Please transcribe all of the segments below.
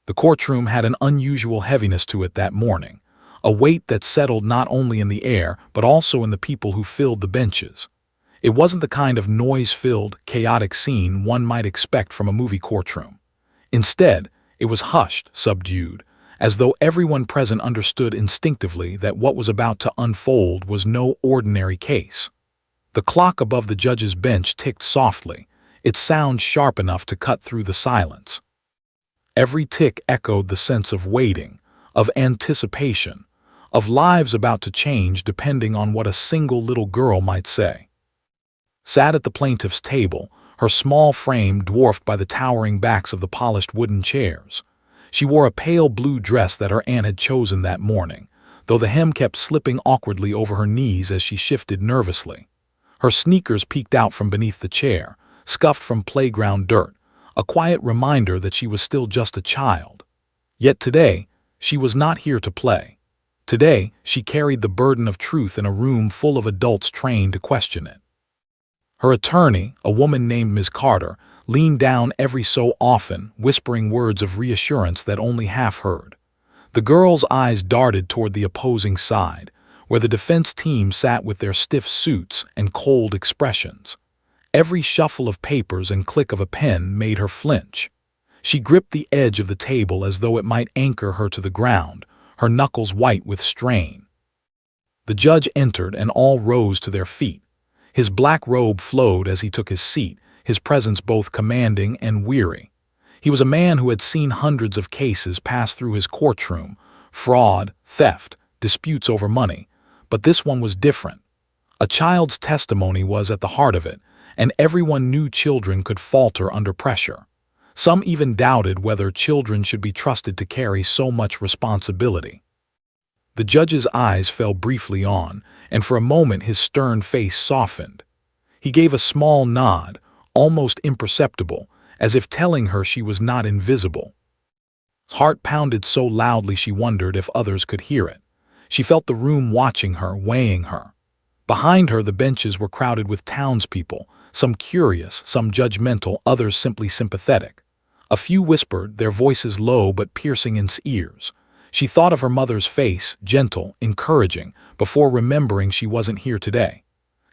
The courtroom had an unusual heaviness to it that morning, a weight that settled not only in the air but also in the people who filled the benches. It wasn't the kind of noise-filled, chaotic scene one might expect from a movie courtroom. Instead, it was hushed, subdued, as though everyone present understood instinctively that what was about to unfold was no ordinary case. The clock above the judge's bench ticked softly, its sound sharp enough to cut through the silence. Every tick echoed the sense of waiting, of anticipation, of lives about to change depending on what a single little girl might say. Sat at the plaintiff's table, her small frame dwarfed by the towering backs of the polished wooden chairs. She wore a pale blue dress that her aunt had chosen that morning, though the hem kept slipping awkwardly over her knees as she shifted nervously. Her sneakers peeked out from beneath the chair, scuffed from playground dirt, a quiet reminder that she was still just a child. Yet today, she was not here to play. Today, she carried the burden of truth in a room full of adults trained to question it. Her attorney, a woman named Ms. Carter, leaned down every so often, whispering words of reassurance that only half heard. The girl's eyes darted toward the opposing side, where the defense team sat with their stiff suits and cold expressions. Every shuffle of papers and click of a pen made her flinch. She gripped the edge of the table as though it might anchor her to the ground, her knuckles white with strain. The judge entered and all rose to their feet. His black robe flowed as he took his seat, his presence both commanding and weary. He was a man who had seen hundreds of cases pass through his courtroom, fraud, theft, disputes over money, but this one was different. A child's testimony was at the heart of it, and everyone knew children could falter under pressure. Some even doubted whether children should be trusted to carry so much responsibility. The judge's eyes fell briefly on, and for a moment his stern face softened. He gave a small nod, almost imperceptible, as if telling her she was not invisible. His heart pounded so loudly she wondered if others could hear it. She felt the room watching her, weighing her. Behind her the benches were crowded with townspeople, some curious, some judgmental, others simply sympathetic. A few whispered, their voices low but piercing in ears. She thought of her mother's face, gentle, encouraging, before remembering she wasn't here today.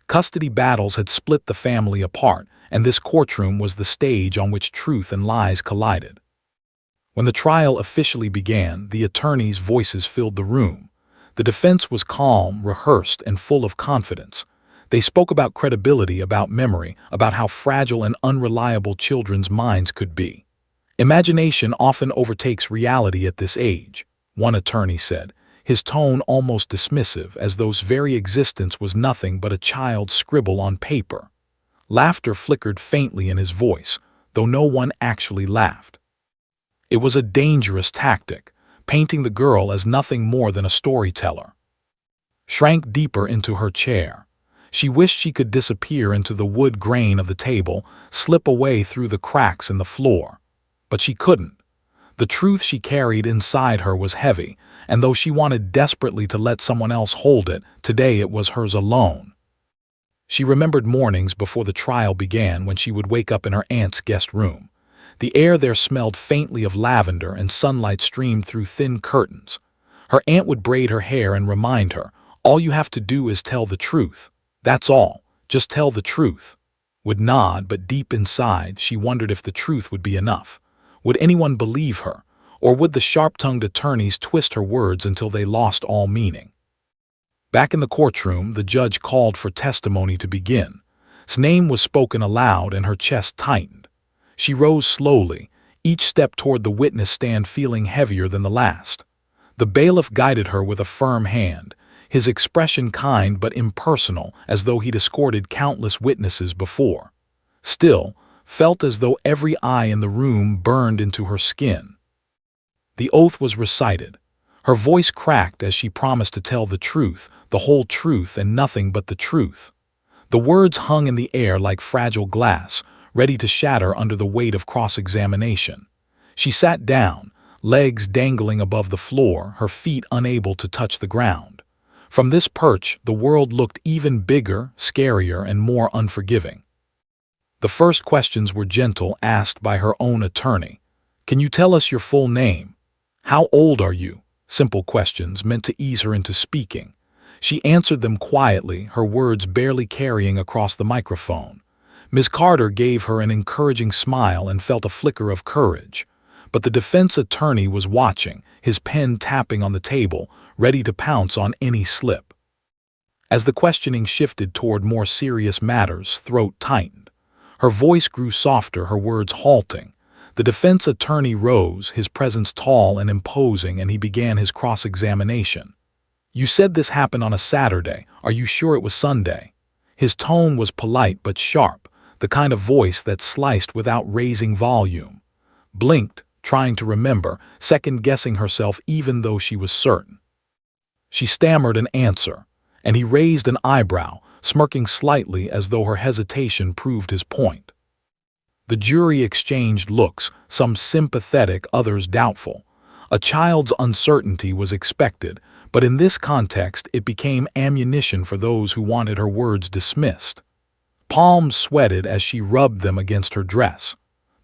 Custody battles had split the family apart, and this courtroom was the stage on which truth and lies collided. When the trial officially began, the attorneys' voices filled the room. The defense was calm, rehearsed, and full of confidence. They spoke about credibility, about memory, about how fragile and unreliable children's minds could be. Imagination often overtakes reality at this age, one attorney said, his tone almost dismissive, as though very existence was nothing but a child's scribble on paper. Laughter flickered faintly in his voice, though no one actually laughed. It was a dangerous tactic, painting the girl as nothing more than a storyteller. Shrank deeper into her chair. She wished she could disappear into the wood grain of the table, slip away through the cracks in the floor. But she couldn't. The truth she carried inside her was heavy, and though she wanted desperately to let someone else hold it, today it was hers alone. She remembered mornings before the trial began when she would wake up in her aunt's guest room. The air there smelled faintly of lavender and sunlight streamed through thin curtains. Her aunt would braid her hair and remind her, "All you have to do is tell the truth. That's all. Just tell the truth." Would nod, but deep inside she wondered if the truth would be enough. Would anyone believe her, or would the sharp-tongued attorneys twist her words until they lost all meaning? Back in the courtroom, the judge called for testimony to begin. His name was spoken aloud and her chest tightened. She rose slowly, each step toward the witness stand feeling heavier than the last. The bailiff guided her with a firm hand, his expression kind but impersonal, as though he'd escorted countless witnesses before. Still, felt as though every eye in the room burned into her skin. The oath was recited. Her voice cracked as she promised to tell the truth, the whole truth and nothing but the truth. The words hung in the air like fragile glass, ready to shatter under the weight of cross-examination. She sat down, legs dangling above the floor, her feet unable to touch the ground. From this perch, the world looked even bigger, scarier, and more unforgiving. The first questions were gentle, asked by her own attorney. Can you tell us your full name? How old are you? Simple questions meant to ease her into speaking. She answered them quietly, her words barely carrying across the microphone. Ms. Carter gave her an encouraging smile and felt a flicker of courage. But the defense attorney was watching, his pen tapping on the table, ready to pounce on any slip. As the questioning shifted toward more serious matters, throat tightened. Her voice grew softer, her words halting. The defense attorney rose, his presence tall and imposing, and he began his cross-examination. You said this happened on a Saturday. Are you sure it was Sunday? His tone was polite but sharp, the kind of voice that sliced without raising volume. Blinked, trying to remember, second-guessing herself even though she was certain. She stammered an answer, and he raised an eyebrow, smirking slightly as though her hesitation proved his point. The jury exchanged looks, some sympathetic, others doubtful. A child's uncertainty was expected, but in this context it became ammunition for those who wanted her words dismissed. Palms sweated as she rubbed them against her dress.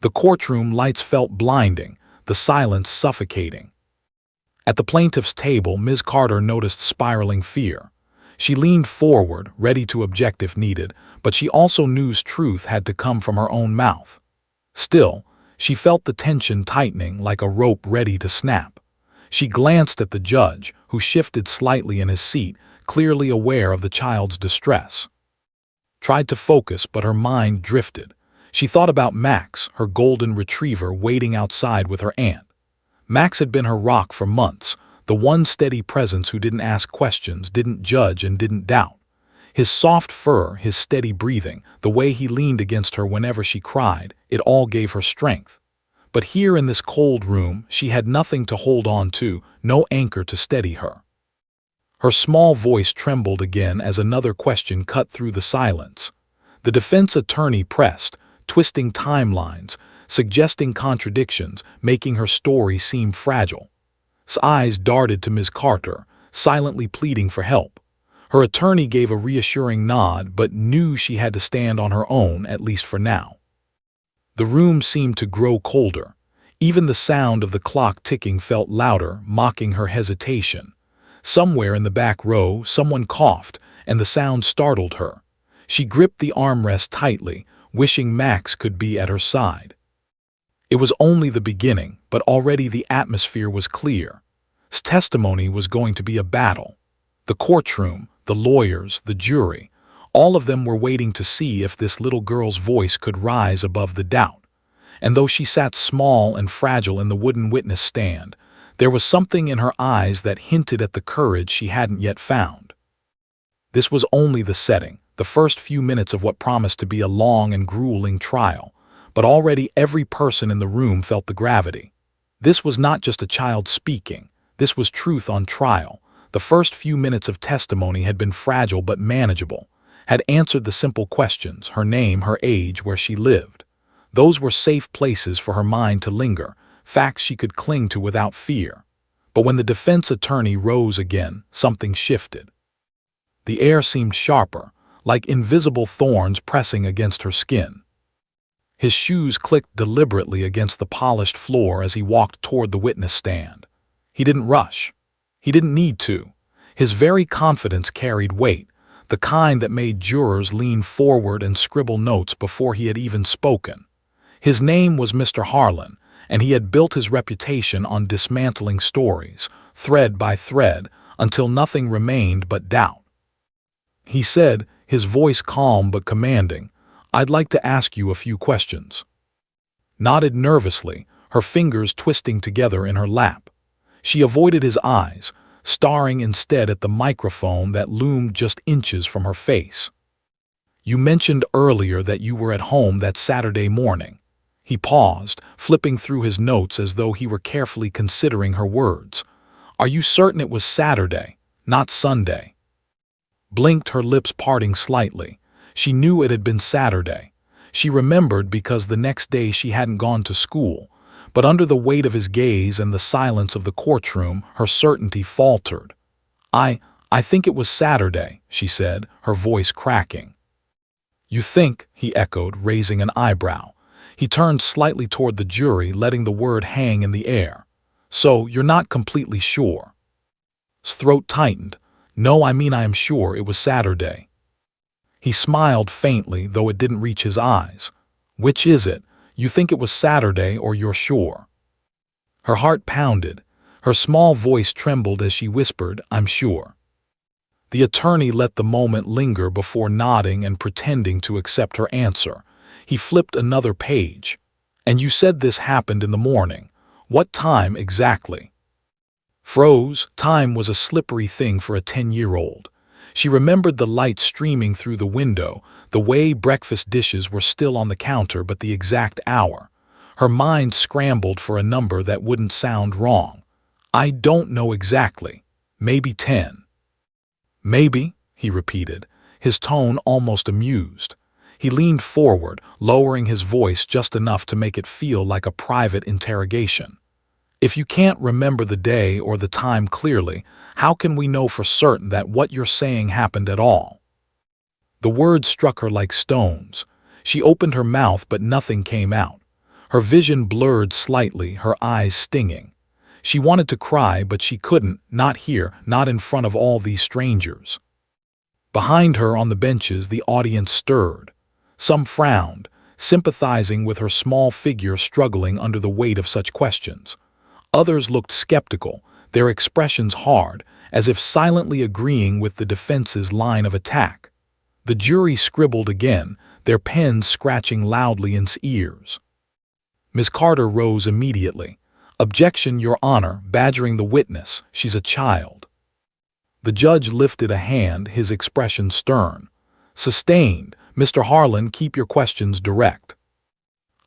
The courtroom lights felt blinding, the silence suffocating. At the plaintiff's table, Ms. Carter noticed spiraling fear. She leaned forward, ready to object if needed, but she also knew truth had to come from her own mouth. Still, she felt the tension tightening like a rope ready to snap. She glanced at the judge, who shifted slightly in his seat, clearly aware of the child's distress. Tried to focus, but her mind drifted. She thought about Max, her golden retriever, waiting outside with her aunt. Max had been her rock for months, the one steady presence who didn't ask questions, didn't judge, and didn't doubt. His soft fur, his steady breathing, the way he leaned against her whenever she cried, it all gave her strength. But here in this cold room, she had nothing to hold on to, no anchor to steady her. Her small voice trembled again as another question cut through the silence. The defense attorney pressed, twisting timelines, suggesting contradictions, making her story seem fragile. His eyes darted to Ms. Carter, silently pleading for help. Her attorney gave a reassuring nod, but knew she had to stand on her own, at least for now. The room seemed to grow colder. Even the sound of the clock ticking felt louder, mocking her hesitation. Somewhere in the back row, someone coughed, and the sound startled her. She gripped the armrest tightly, wishing Max could be at her side. It was only the beginning, but already the atmosphere was clear. His testimony was going to be a battle. The courtroom, the lawyers, the jury, all of them were waiting to see if this little girl's voice could rise above the doubt. And though she sat small and fragile in the wooden witness stand, there was something in her eyes that hinted at the courage she hadn't yet found. This was only the setting, the first few minutes of what promised to be a long and grueling trial, but already every person in the room felt the gravity. This was not just a child speaking, this was truth on trial. The first few minutes of testimony had been fragile but manageable, had answered the simple questions, her name, her age, where she lived. Those were safe places for her mind to linger, facts she could cling to without fear. But when the defense attorney rose again, something shifted. The air seemed sharper, like invisible thorns pressing against her skin. His shoes clicked deliberately against the polished floor as he walked toward the witness stand. He didn't rush. He didn't need to. His very confidence carried weight, the kind that made jurors lean forward and scribble notes before he had even spoken. His name was Mr. Harlan, and he had built his reputation on dismantling stories, thread by thread, until nothing remained but doubt. He said, his voice calm but commanding, "I'd like to ask you a few questions." Nodded nervously, her fingers twisting together in her lap. She avoided his eyes, staring instead at the microphone that loomed just inches from her face. "You mentioned earlier that you were at home that Saturday morning." He paused, flipping through his notes as though he were carefully considering her words. "Are you certain it was Saturday, not Sunday?" Blinked, her lips parting slightly. She knew it had been Saturday. She remembered because the next day she hadn't gone to school, but under the weight of his gaze and the silence of the courtroom, her certainty faltered. I think it was Saturday," she said, her voice cracking. "You think?" he echoed, raising an eyebrow. He turned slightly toward the jury, letting the word hang in the air. So, you're not completely sure? His throat tightened. No, I mean I am sure it was Saturday. He smiled faintly, though it didn't reach his eyes. Which is it? You think it was Saturday or you're sure? Her heart pounded. Her small voice trembled as she whispered, I'm sure. The attorney let the moment linger before nodding and pretending to accept her answer. He flipped another page. And you said this happened in the morning. What time exactly? Froze. Time was a slippery thing for a 10-year-old. She remembered the light streaming through the window, the way breakfast dishes were still on the counter, but the exact hour. Her mind scrambled for a number that wouldn't sound wrong. I don't know exactly. Maybe 10. Maybe, he repeated, his tone almost amused. He leaned forward, lowering his voice just enough to make it feel like a private interrogation. If you can't remember the day or the time clearly, how can we know for certain that what you're saying happened at all? The words struck her like stones. She opened her mouth, but nothing came out. Her vision blurred slightly, her eyes stinging. She wanted to cry, but she couldn't, not here, not in front of all these strangers. Behind her on the benches, the audience stirred. Some frowned, sympathizing with her small figure struggling under the weight of such questions. Others looked skeptical, their expressions hard, as if silently agreeing with the defense's line of attack. The jury scribbled again, their pens scratching loudly in ears. Miss Carter rose immediately. Objection, Your Honor, badgering the witness. She's a child. The judge lifted a hand, his expression stern. Sustained. Mr. Harlan, keep your questions direct.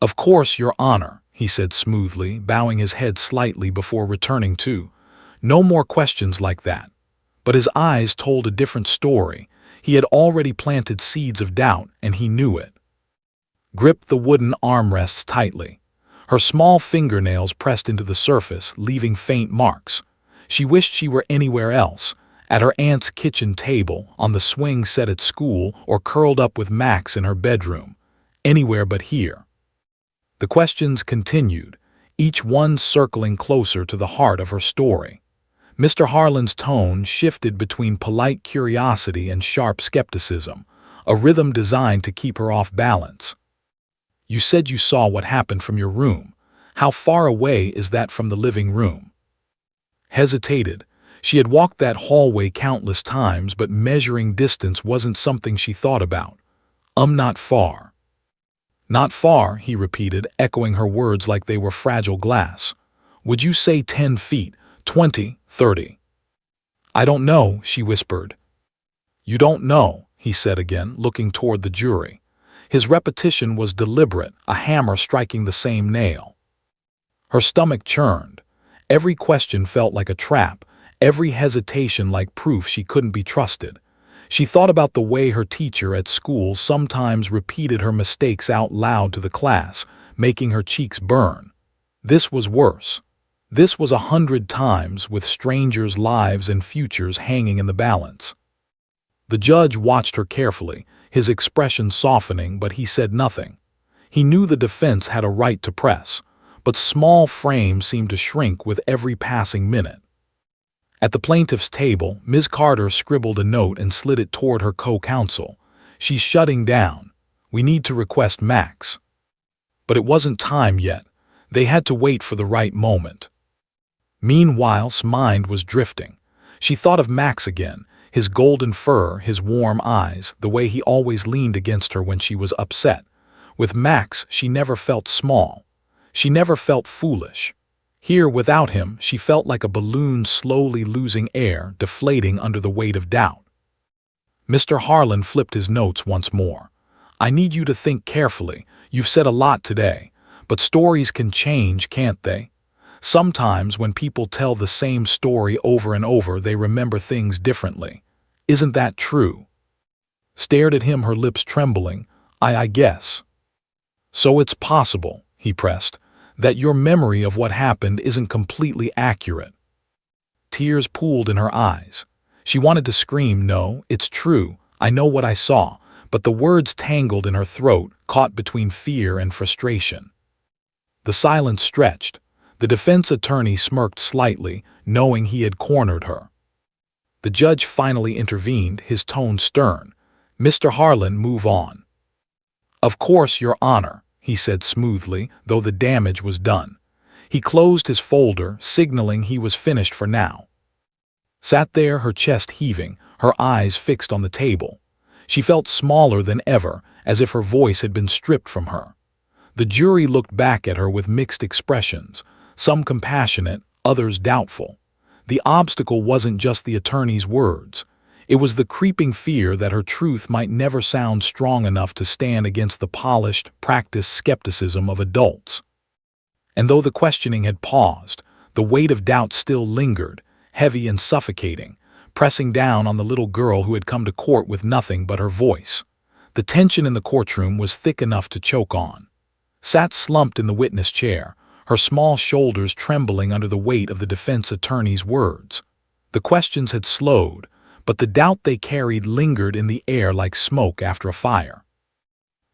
Of course, Your Honor, he said smoothly, bowing his head slightly before returning to. No more questions like that. But his eyes told a different story. He had already planted seeds of doubt, and he knew it. Gripped the wooden armrests tightly. Her small fingernails pressed into the surface, leaving faint marks. She wished she were anywhere else, at her aunt's kitchen table, on the swing set at school, or curled up with Max in her bedroom. Anywhere but here. The questions continued, each one circling closer to the heart of her story. Mr. Harlan's tone shifted between polite curiosity and sharp skepticism, a rhythm designed to keep her off balance. You said you saw what happened from your room. How far away is that from the living room? Hesitated. She had walked that hallway countless times, but measuring distance wasn't something she thought about. Not far. Not far, he repeated, echoing her words like they were fragile glass. Would you say 10 feet, 20, 30? I don't know, she whispered. You don't know, he said again, looking toward the jury. His repetition was deliberate, a hammer striking the same nail. Her stomach churned. Every question felt like a trap, every hesitation like proof she couldn't be trusted. She thought about the way her teacher at school sometimes repeated her mistakes out loud to the class, making her cheeks burn. This was worse. This was 100 times, with strangers' lives and futures hanging in the balance. The judge watched her carefully, his expression softening, but he said nothing. He knew the defense had a right to press, but small frames seemed to shrink with every passing minute. At the plaintiff's table, Ms. Carter scribbled a note and slid it toward her co-counsel. She's shutting down. We need to request Max. But it wasn't time yet. They had to wait for the right moment. Meanwhile, her mind was drifting. She thought of Max again, his golden fur, his warm eyes, the way he always leaned against her when she was upset. With Max, she never felt small. She never felt foolish. Here, without him, she felt like a balloon slowly losing air, deflating under the weight of doubt. Mr. Harlan flipped his notes once more. I need you to think carefully. You've said a lot today, but stories can change, can't they? Sometimes when people tell the same story over and over, they remember things differently. Isn't that true? Stared at him, her lips trembling. I guess. So it's possible, he pressed, that your memory of what happened isn't completely accurate. Tears pooled in her eyes. She wanted to scream, no, it's true, I know what I saw, but the words tangled in her throat, caught between fear and frustration. The silence stretched. The defense attorney smirked slightly, knowing he had cornered her. The judge finally intervened, his tone stern. "Mr. Harlan, move on." "Of course, Your Honor," he said smoothly, though the damage was done. He closed his folder, signaling he was finished for now. Sat there, her chest heaving, her eyes fixed on the table. She felt smaller than ever, as if her voice had been stripped from her. The jury looked back at her with mixed expressions, some compassionate, others doubtful. The obstacle wasn't just the attorney's words. It was the creeping fear that her truth might never sound strong enough to stand against the polished, practiced skepticism of adults. And though the questioning had paused, the weight of doubt still lingered, heavy and suffocating, pressing down on the little girl who had come to court with nothing but her voice. The tension in the courtroom was thick enough to choke on. Sat slumped in the witness chair, her small shoulders trembling under the weight of the defense attorney's words. The questions had slowed, but the doubt they carried lingered in the air like smoke after a fire.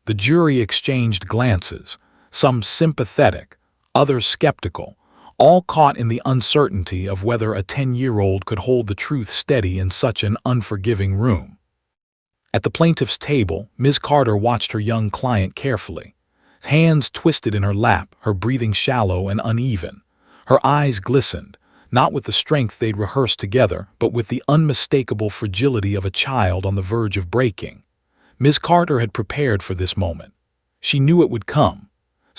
The jury exchanged glances, some sympathetic, others skeptical, all caught in the uncertainty of whether a 10-year-old could hold the truth steady in such an unforgiving room. At the plaintiff's table, Ms. Carter watched her young client carefully. Hands twisted in her lap, her breathing shallow and uneven. Her eyes glistened, not with the strength they'd rehearsed together, but with the unmistakable fragility of a child on the verge of breaking. Ms. Carter had prepared for this moment. She knew it would come.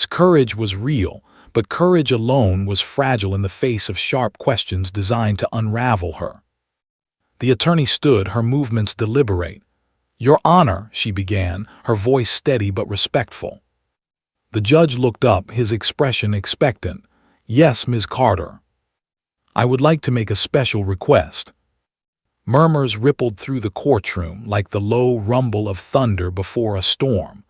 Courage was real, but courage alone was fragile in the face of sharp questions designed to unravel her. The attorney stood, her movements deliberate. "Your Honor," she began, her voice steady but respectful. The judge looked up, his expression expectant. "Yes, Ms. Carter. I would like to make a special request." Murmurs rippled through the courtroom like the low rumble of thunder before a storm.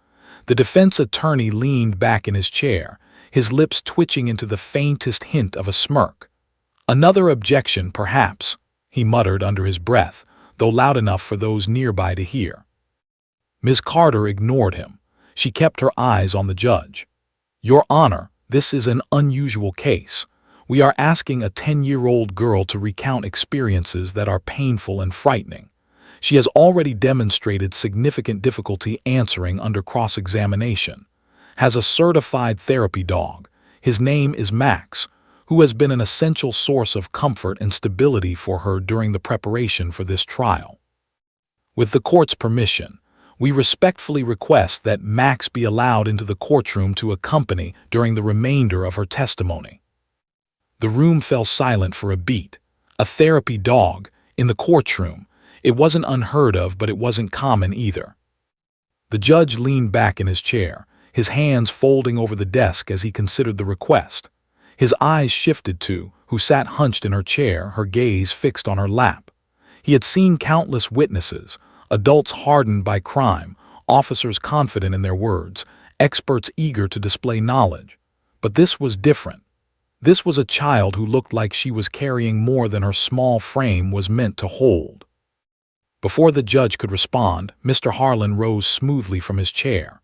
The defense attorney leaned back in his chair, his lips twitching into the faintest hint of a smirk. "Another objection, perhaps," he muttered under his breath, though loud enough for those nearby to hear. Ms. Carter ignored him. She kept her eyes on the judge. "Your Honor, this is an unusual case. We are asking a 10-year-old girl to recount experiences that are painful and frightening. She has already demonstrated significant difficulty answering under cross-examination. Has a certified therapy dog. His name is Max, who has been an essential source of comfort and stability for her during the preparation for this trial. With the court's permission, we respectfully request that Max be allowed into the courtroom to accompany during the remainder of her testimony." The room fell silent for a beat. A therapy dog, in the courtroom. It wasn't unheard of, but it wasn't common either. The judge leaned back in his chair, his hands folding over the desk as he considered the request. His eyes shifted to, who sat hunched in her chair, her gaze fixed on her lap. He had seen countless witnesses, adults hardened by crime, officers confident in their words, experts eager to display knowledge. But this was different. This was a child who looked like she was carrying more than her small frame was meant to hold. Before the judge could respond, Mr. Harlan rose smoothly from his chair.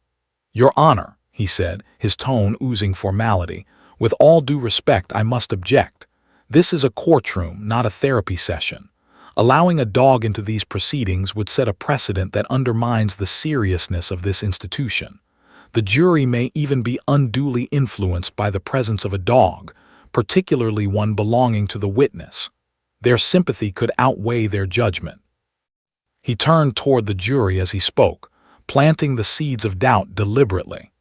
"Your Honor," he said, his tone oozing formality, "with all due respect, I must object. This is a courtroom, not a therapy session. Allowing a dog into these proceedings would set a precedent that undermines the seriousness of this institution. The jury may even be unduly influenced by the presence of a dog, particularly one belonging to the witness. Their sympathy could outweigh their judgment." He turned toward the jury as he spoke, planting the seeds of doubt deliberately.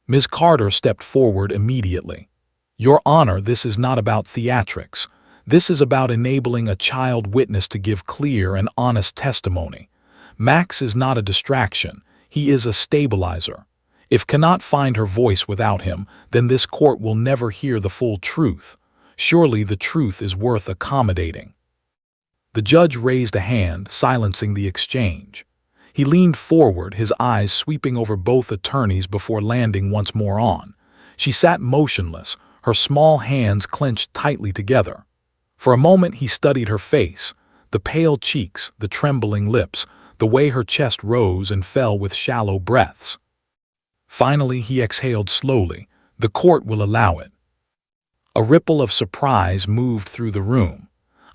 Ms. Carter stepped forward immediately. "Your Honor, this is not about theatrics. This is about enabling a child witness to give clear and honest testimony. Max is not a distraction. He is a stabilizer. If cannot find her voice without him, then this court will never hear the full truth. Surely the truth is worth accommodating." The judge raised a hand, silencing the exchange. He leaned forward, his eyes sweeping over both attorneys before landing once more on. She sat motionless, her small hands clenched tightly together. For a moment he studied her face, the pale cheeks, the trembling lips, the way her chest rose and fell with shallow breaths. Finally, he exhaled slowly. The court will allow it. A ripple of surprise moved through the room.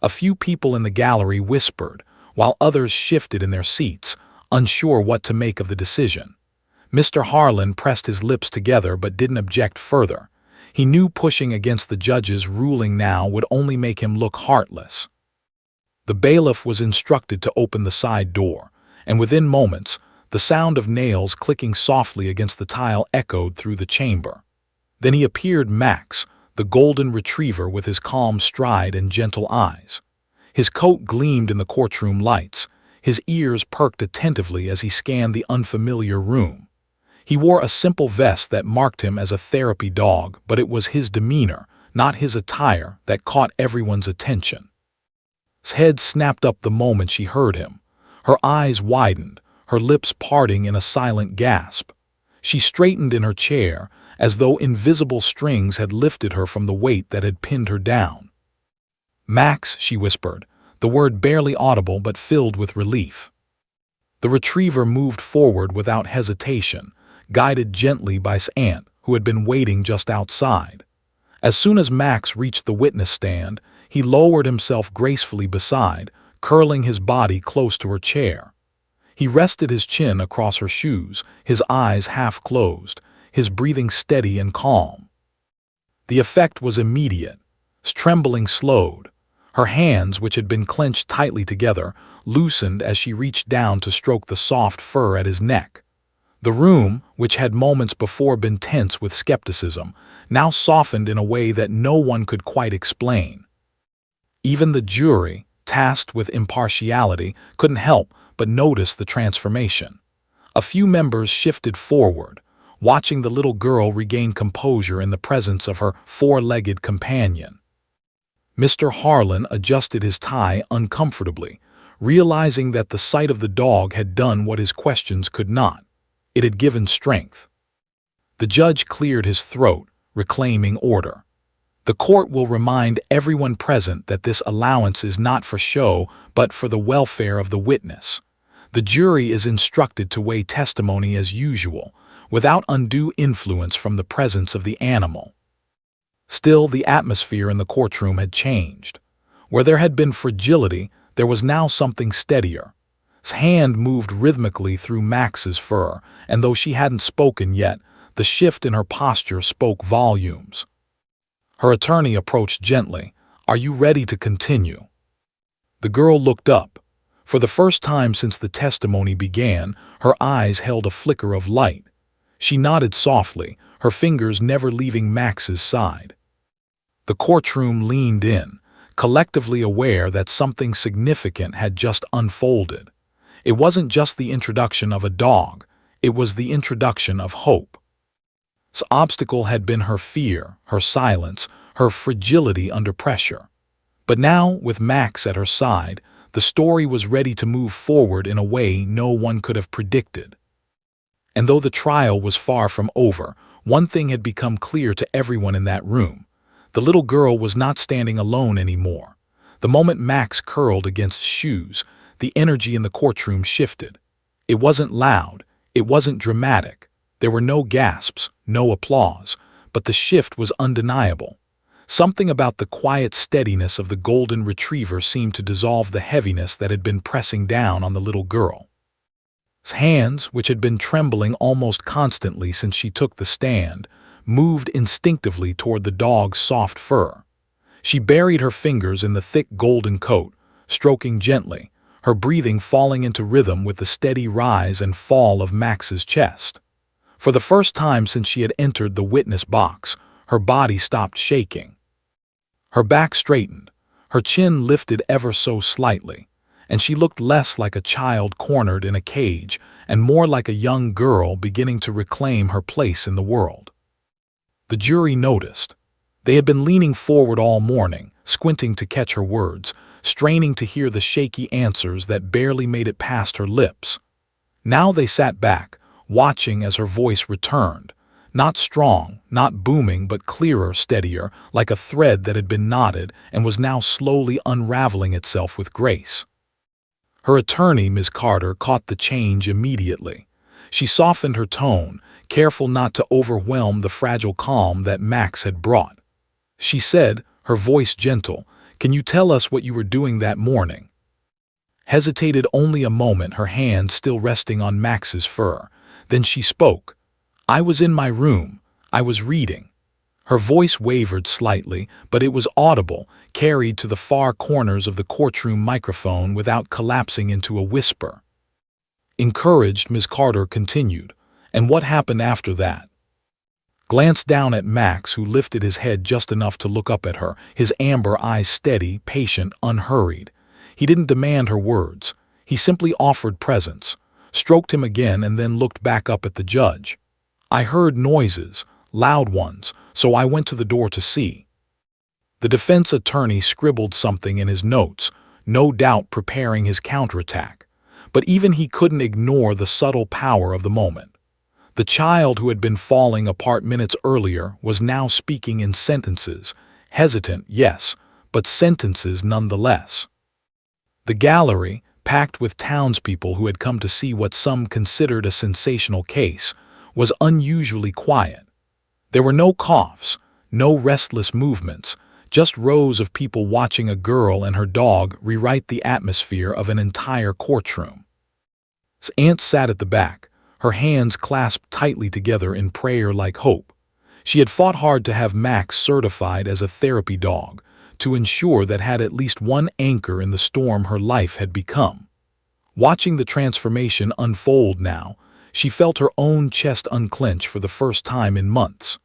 A few people in the gallery whispered, while others shifted in their seats, unsure what to make of the decision. Mr. Harlan pressed his lips together but didn't object further. He knew pushing against the judge's ruling now would only make him look heartless. The bailiff was instructed to open the side door, and within moments, the sound of nails clicking softly against the tile echoed through the chamber. Then he appeared, Max, the golden retriever with his calm stride and gentle eyes. His coat gleamed in the courtroom lights. His ears perked attentively as he scanned the unfamiliar room. He wore a simple vest that marked him as a therapy dog, but it was his demeanor, not his attire, that caught everyone's attention. His head snapped up the moment she heard him. Her eyes widened, her lips parting in a silent gasp. She straightened in her chair, as though invisible strings had lifted her from the weight that had pinned her down. "Max," she whispered, the word barely audible but filled with relief. The retriever moved forward without hesitation, guided gently by his aunt, who had been waiting just outside. As soon as Max reached the witness stand, he lowered himself gracefully beside, curling his body close to her chair. He rested his chin across her shoes, his eyes half closed, his breathing steady and calm. The effect was immediate. His trembling slowed. Her hands, which had been clenched tightly together, loosened as she reached down to stroke the soft fur at his neck. The room, which had moments before been tense with skepticism, now softened in a way that no one could quite explain. Even the jury, tasked with impartiality, couldn't help but notice the transformation. A few members shifted forward, watching the little girl regain composure in the presence of her four-legged companion. Mr. Harlan adjusted his tie uncomfortably, realizing that the sight of the dog had done what his questions could not. It had given strength. The judge cleared his throat, reclaiming order. "The court will remind everyone present that this allowance is not for show, but for the welfare of the witness. The jury is instructed to weigh testimony as usual, without undue influence from the presence of the animal." Still, the atmosphere in the courtroom had changed. Where there had been fragility, there was now something steadier. His hand moved rhythmically through Max's fur, and though she hadn't spoken yet, the shift in her posture spoke volumes. Her attorney approached gently. "Are you ready to continue?" The girl looked up. For the first time since the testimony began, her eyes held a flicker of light. She nodded softly, her fingers never leaving Max's side. The courtroom leaned in, collectively aware that something significant had just unfolded. It wasn't just the introduction of a dog, it was the introduction of hope. This obstacle had been her fear, her silence, her fragility under pressure. But now, with Max at her side, the story was ready to move forward in a way no one could have predicted. And though the trial was far from over, one thing had become clear to everyone in that room. The little girl was not standing alone anymore. The moment Max curled against shoes, the energy in the courtroom shifted. It wasn't loud, it wasn't dramatic. There were no gasps, no applause, but the shift was undeniable. Something about the quiet steadiness of the golden retriever seemed to dissolve the heaviness that had been pressing down on the little girl. His hands, which had been trembling almost constantly since she took the stand, moved instinctively toward the dog's soft fur. She buried her fingers in the thick golden coat, stroking gently, her breathing falling into rhythm with the steady rise and fall of Max's chest. For the first time since she had entered the witness box, her body stopped shaking. Her back straightened, her chin lifted ever so slightly, and she looked less like a child cornered in a cage and more like a young girl beginning to reclaim her place in the world. The jury noticed. They had been leaning forward all morning, squinting to catch her words, straining to hear the shaky answers that barely made it past her lips. Now they sat back, watching as her voice returned, not strong, not booming, but clearer, steadier, like a thread that had been knotted and was now slowly unraveling itself with grace. Her attorney, Ms. Carter, caught the change immediately. She softened her tone, careful not to overwhelm the fragile calm that Max had brought. She said, her voice gentle, "Can you tell us what you were doing that morning?" Hesitated only a moment, her hand still resting on Max's fur. Then she spoke. "I was in my room. I was reading." Her voice wavered slightly, but it was audible, carried to the far corners of the courtroom microphone without collapsing into a whisper. Encouraged, Ms. Carter continued, "And what happened after that?" Glanced down at Max, who lifted his head just enough to look up at her, his amber eyes steady, patient, unhurried. He didn't demand her words. He simply offered presence, stroked him again, and then looked back up at the judge. "I heard noises, loud ones, so I went to the door to see." The defense attorney scribbled something in his notes, no doubt preparing his counterattack. But even he couldn't ignore the subtle power of the moment. The child who had been falling apart minutes earlier was now speaking in sentences, hesitant, yes, but sentences nonetheless. The gallery, packed with townspeople who had come to see what some considered a sensational case, was unusually quiet. There were no coughs, no restless movements, just rows of people watching a girl and her dog rewrite the atmosphere of an entire courtroom. Aunt sat at the back, her hands clasped tightly together in prayer-like hope. She had fought hard to have Max certified as a therapy dog, to ensure that had at least one anchor in the storm her life had become. Watching the transformation unfold now, she felt her own chest unclench for the first time in months.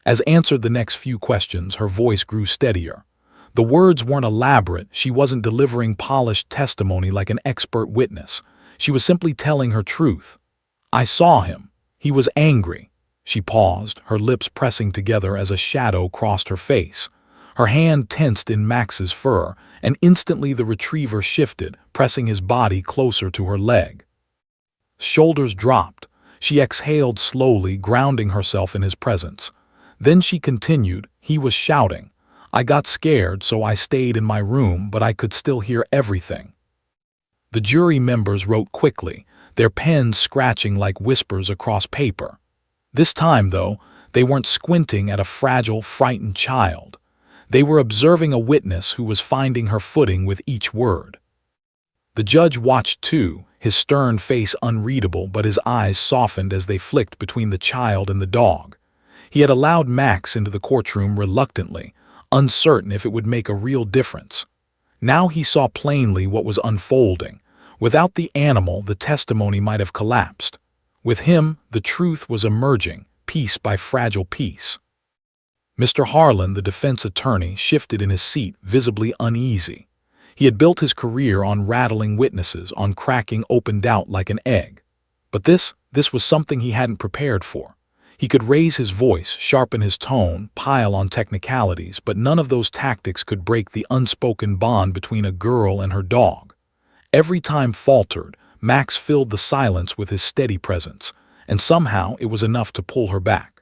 As answered the next few questions, her voice grew steadier. The words weren't elaborate, she wasn't delivering polished testimony like an expert witness. She was simply telling her truth. "I saw him. He was angry." She paused, her lips pressing together as a shadow crossed her face. Her hand tensed in Max's fur, and instantly the retriever shifted, pressing his body closer to her leg. Shoulders dropped. She exhaled slowly, grounding herself in his presence. Then she continued, "He was shouting. I got scared, so I stayed in my room, but I could still hear everything." The jury members wrote quickly, their pens scratching like whispers across paper. This time, though, they weren't squinting at a fragile, frightened child. They were observing a witness who was finding her footing with each word. The judge watched too, his stern face unreadable, but his eyes softened as they flicked between the child and the dog. He had allowed Max into the courtroom reluctantly, uncertain if it would make a real difference. Now he saw plainly what was unfolding. Without the animal, the testimony might have collapsed. With him, the truth was emerging, piece by fragile piece. Mr. Harlan, the defense attorney, shifted in his seat, visibly uneasy. He had built his career on rattling witnesses, on cracking open doubt like an egg. But this was something he hadn't prepared for. He could raise his voice, sharpen his tone, pile on technicalities, but none of those tactics could break the unspoken bond between a girl and her dog. Every time faltered, Max filled the silence with his steady presence, and somehow it was enough to pull her back.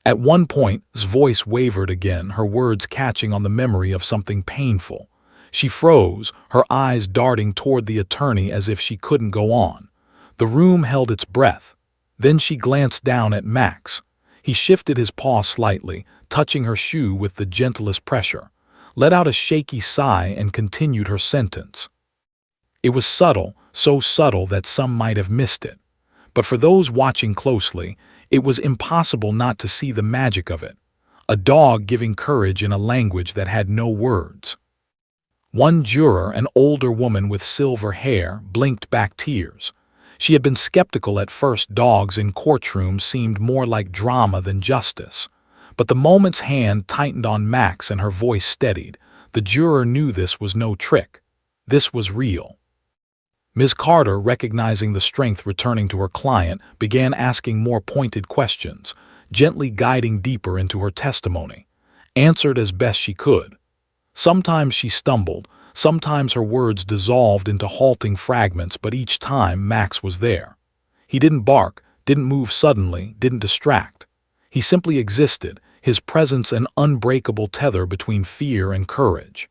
At one point, his voice wavered again, her words catching on the memory of something painful. She froze, her eyes darting toward the attorney as if she couldn't go on. The room held its breath. Then she glanced down at Max. He shifted his paw slightly, touching her shoe with the gentlest pressure, let out a shaky sigh, and continued her sentence. It was subtle, so subtle that some might have missed it. But for those watching closely, it was impossible not to see the magic of it. A dog giving courage in a language that had no words. One juror, an older woman with silver hair, blinked back tears. She had been skeptical at first. Dogs in courtrooms seemed more like drama than justice. But the moment's hand tightened on Max and her voice steadied. The juror knew this was no trick. This was real. Ms. Carter, recognizing the strength returning to her client, began asking more pointed questions, gently guiding deeper into her testimony. Answered as best she could. Sometimes she stumbled, sometimes her words dissolved into halting fragments, but each time Max was there. He didn't bark, didn't move suddenly, didn't distract. He simply existed, his presence an unbreakable tether between fear and courage.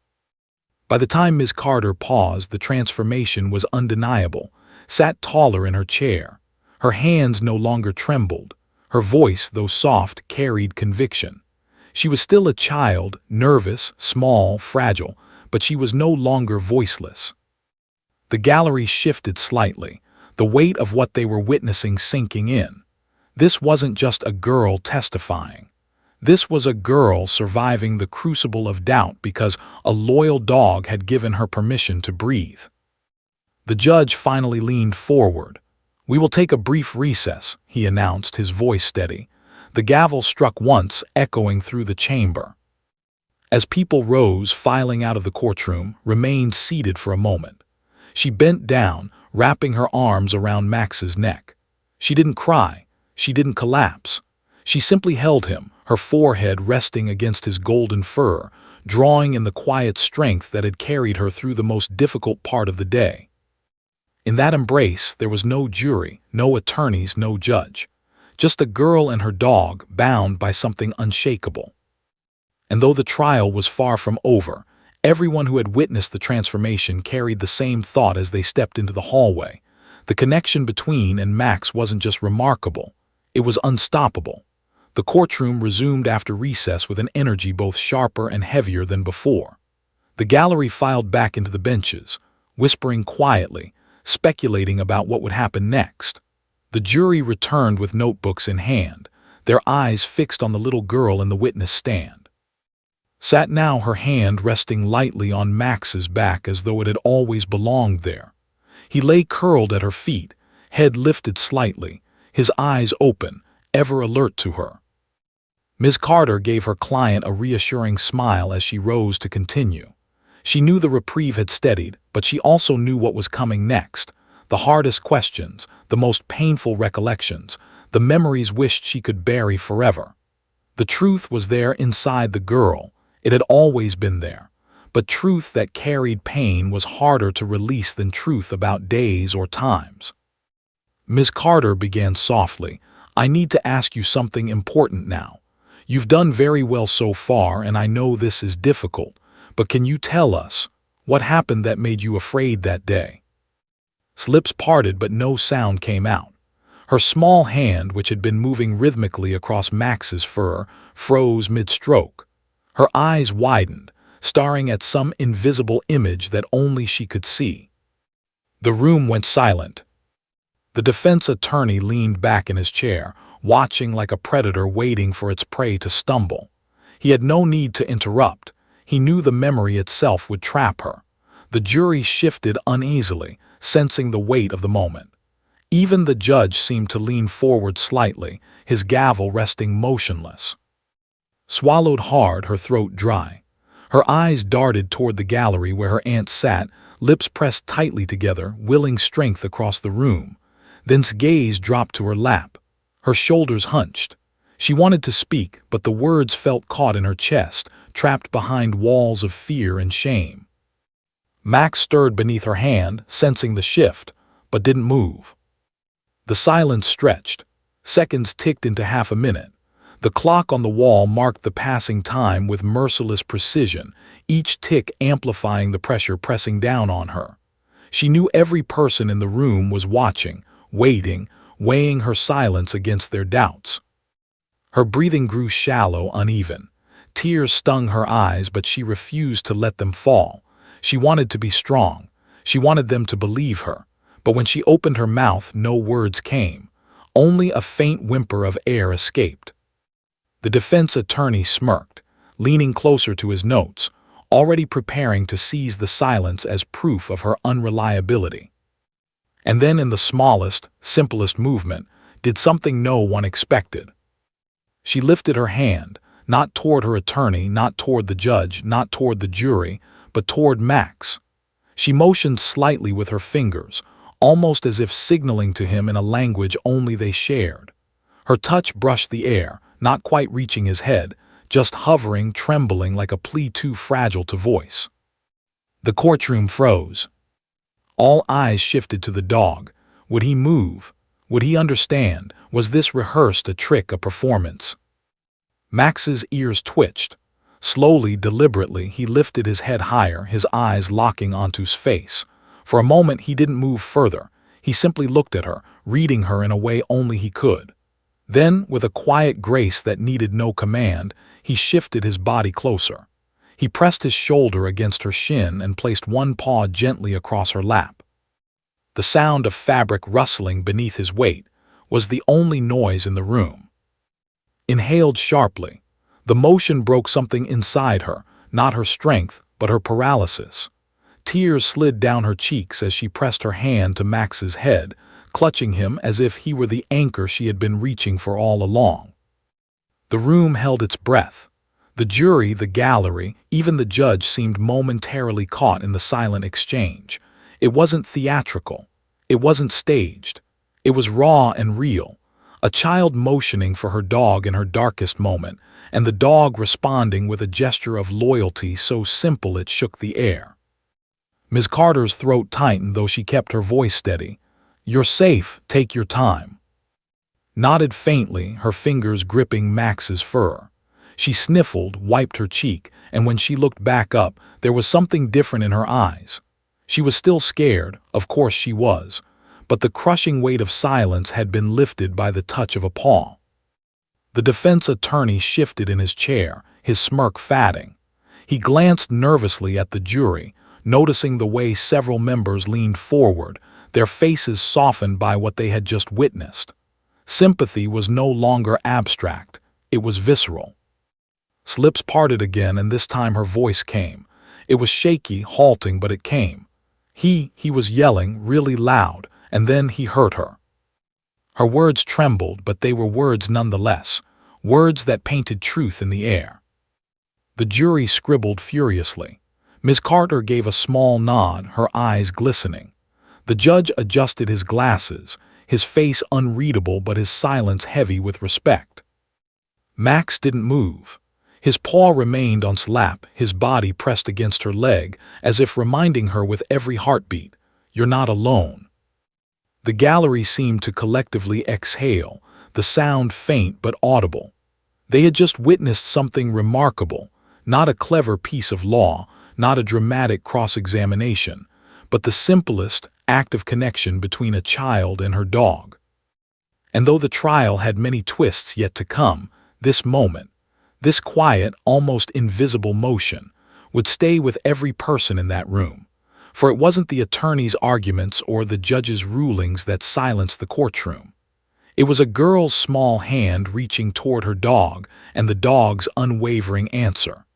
By the time Ms. Carter paused, the transformation was undeniable, sat taller in her chair. Her hands no longer trembled. Her voice, though soft, carried conviction. She was still a child, nervous, small, fragile, but she was no longer voiceless. The gallery shifted slightly, the weight of what they were witnessing sinking in. This wasn't just a girl testifying. This was a girl surviving the crucible of doubt because a loyal dog had given her permission to breathe. The judge finally leaned forward. "We will take a brief recess," he announced, his voice steady. The gavel struck once, echoing through the chamber. As people rose, filing out of the courtroom, remained seated for a moment. She bent down, wrapping her arms around Max's neck. She didn't cry. She didn't collapse. She simply held him, her forehead resting against his golden fur, drawing in the quiet strength that had carried her through the most difficult part of the day. In that embrace, there was no jury, no attorneys, no judge. Just a girl and her dog, bound by something unshakable. And though the trial was far from over, everyone who had witnessed the transformation carried the same thought as they stepped into the hallway. The connection between and Max wasn't just remarkable, it was unstoppable. The courtroom resumed after recess with an energy both sharper and heavier than before. The gallery filed back into the benches, whispering quietly, speculating about what would happen next. The jury returned with notebooks in hand, their eyes fixed on the little girl in the witness stand. Sat now, her hand resting lightly on Max's back as though it had always belonged there. He lay curled at her feet, head lifted slightly, his eyes open, ever alert to her. Ms. Carter gave her client a reassuring smile as she rose to continue. She knew the reprieve had steadied, but she also knew what was coming next. The hardest questions, the most painful recollections, the memories wished she could bury forever. The truth was there inside the girl. It had always been there. But truth that carried pain was harder to release than truth about days or times. Ms. Carter began softly, "I need to ask you something important now. You've done very well so far, and I know this is difficult, but can you tell us what happened that made you afraid that day?" Lips parted, but no sound came out. Her small hand, which had been moving rhythmically across Max's fur, froze mid-stroke. Her eyes widened, staring at some invisible image that only she could see. The room went silent. The defense attorney leaned back in his chair, watching like a predator waiting for its prey to stumble. He had no need to interrupt. He knew the memory itself would trap her. The jury shifted uneasily, sensing the weight of the moment. Even the judge seemed to lean forward slightly, his gavel resting motionless. Swallowed hard, her throat dry. Her eyes darted toward the gallery where her aunt sat, lips pressed tightly together, willing strength across the room. Then's gaze dropped to her lap. Her shoulders hunched. She wanted to speak, but the words felt caught in her chest, trapped behind walls of fear and shame. Max stirred beneath her hand, sensing the shift, but didn't move. The silence stretched. Seconds ticked into half a minute. The clock on the wall marked the passing time with merciless precision, each tick amplifying the pressure pressing down on her. She knew every person in the room was watching, waiting, weighing her silence against their doubts. Her breathing grew shallow, uneven. Tears stung her eyes, but she refused to let them fall. She wanted to be strong. She wanted them to believe her. But when she opened her mouth, no words came. Only a faint whimper of air escaped. The defense attorney smirked, leaning closer to his notes, already preparing to seize the silence as proof of her unreliability. And then in the smallest, simplest movement, did something no one expected. She lifted her hand, not toward her attorney, not toward the judge, not toward the jury, but toward Max. She motioned slightly with her fingers, almost as if signaling to him in a language only they shared. Her touch brushed the air, not quite reaching his head, just hovering, trembling like a plea too fragile to voice. The courtroom froze. All eyes shifted to the dog. Would he move? Would he understand? Was this rehearsed, a trick, a performance? Max's ears twitched. Slowly, deliberately, he lifted his head higher, his eyes locking onto his face. For a moment he didn't move further. He simply looked at her, reading her in a way only he could. Then, with a quiet grace that needed no command, he shifted his body closer. He pressed his shoulder against her shin and placed one paw gently across her lap. The sound of fabric rustling beneath his weight was the only noise in the room. Inhaled sharply. The motion broke something inside her, not her strength, but her paralysis. Tears slid down her cheeks as she pressed her hand to Max's head, clutching him as if he were the anchor she had been reaching for all along. The room held its breath. The jury, the gallery, even the judge seemed momentarily caught in the silent exchange. It wasn't theatrical. It wasn't staged. It was raw and real. A child motioning for her dog in her darkest moment, and the dog responding with a gesture of loyalty so simple it shook the air. Ms. Carter's throat tightened, though she kept her voice steady. "You're safe, take your time." Nodded faintly, her fingers gripping Max's fur. She sniffled, wiped her cheek, and when she looked back up, there was something different in her eyes. She was still scared, of course she was, but the crushing weight of silence had been lifted by the touch of a paw. The defense attorney shifted in his chair, his smirk fading. He glanced nervously at the jury, noticing the way several members leaned forward, their faces softened by what they had just witnessed. Sympathy was no longer abstract, it was visceral. Lips parted again, and this time her voice came. It was shaky, halting, but it came. He was yelling, really loud, and then he heard her. Her words trembled, but they were words nonetheless, words that painted truth in the air. The jury scribbled furiously. Ms. Carter gave a small nod, her eyes glistening. The judge adjusted his glasses, his face unreadable but his silence heavy with respect. Max didn't move. His paw remained on his lap, his body pressed against her leg, as if reminding her with every heartbeat, "You're not alone." The gallery seemed to collectively exhale, the sound faint but audible. They had just witnessed something remarkable, not a clever piece of law, not a dramatic cross-examination, but the simplest act of connection between a child and her dog. And though the trial had many twists yet to come, this moment, this quiet, almost invisible motion, would stay with every person in that room. For it wasn't the attorney's arguments or the judge's rulings that silenced the courtroom. It was a girl's small hand reaching toward her dog and the dog's unwavering answer.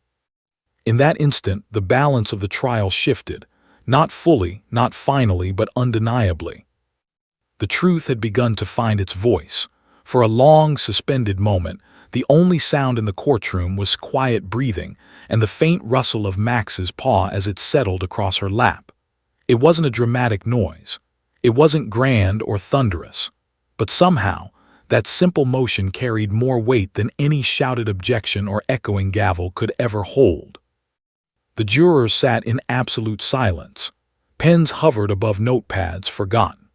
In that instant, the balance of the trial shifted, not fully, not finally, but undeniably. The truth had begun to find its voice. For a long, suspended moment, the only sound in the courtroom was quiet breathing and the faint rustle of Max's paw as it settled across her lap. It wasn't a dramatic noise. It wasn't grand or thunderous. But somehow, that simple motion carried more weight than any shouted objection or echoing gavel could ever hold. The jurors sat in absolute silence. Pens hovered above notepads, forgotten.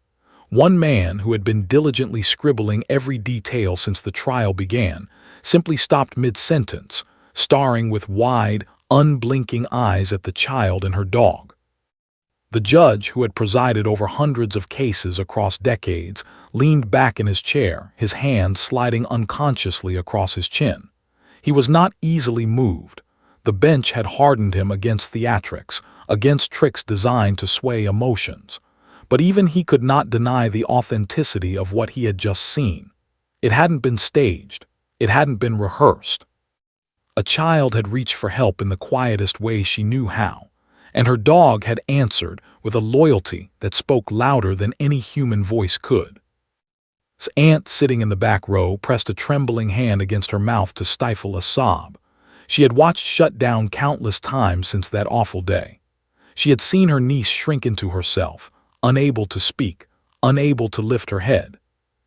One man, who had been diligently scribbling every detail since the trial began, simply stopped mid-sentence, staring with wide, unblinking eyes at the child and her dog. The judge, who had presided over hundreds of cases across decades, leaned back in his chair, his hand sliding unconsciously across his chin. He was not easily moved. The bench had hardened him against theatrics, against tricks designed to sway emotions. But even he could not deny the authenticity of what he had just seen. It hadn't been staged. It hadn't been rehearsed. A child had reached for help in the quietest way she knew how, and her dog had answered with a loyalty that spoke louder than any human voice could. His aunt, sitting in the back row, pressed a trembling hand against her mouth to stifle a sob. She had watched shut down countless times since that awful day. She had seen her niece shrink into herself, unable to speak, unable to lift her head.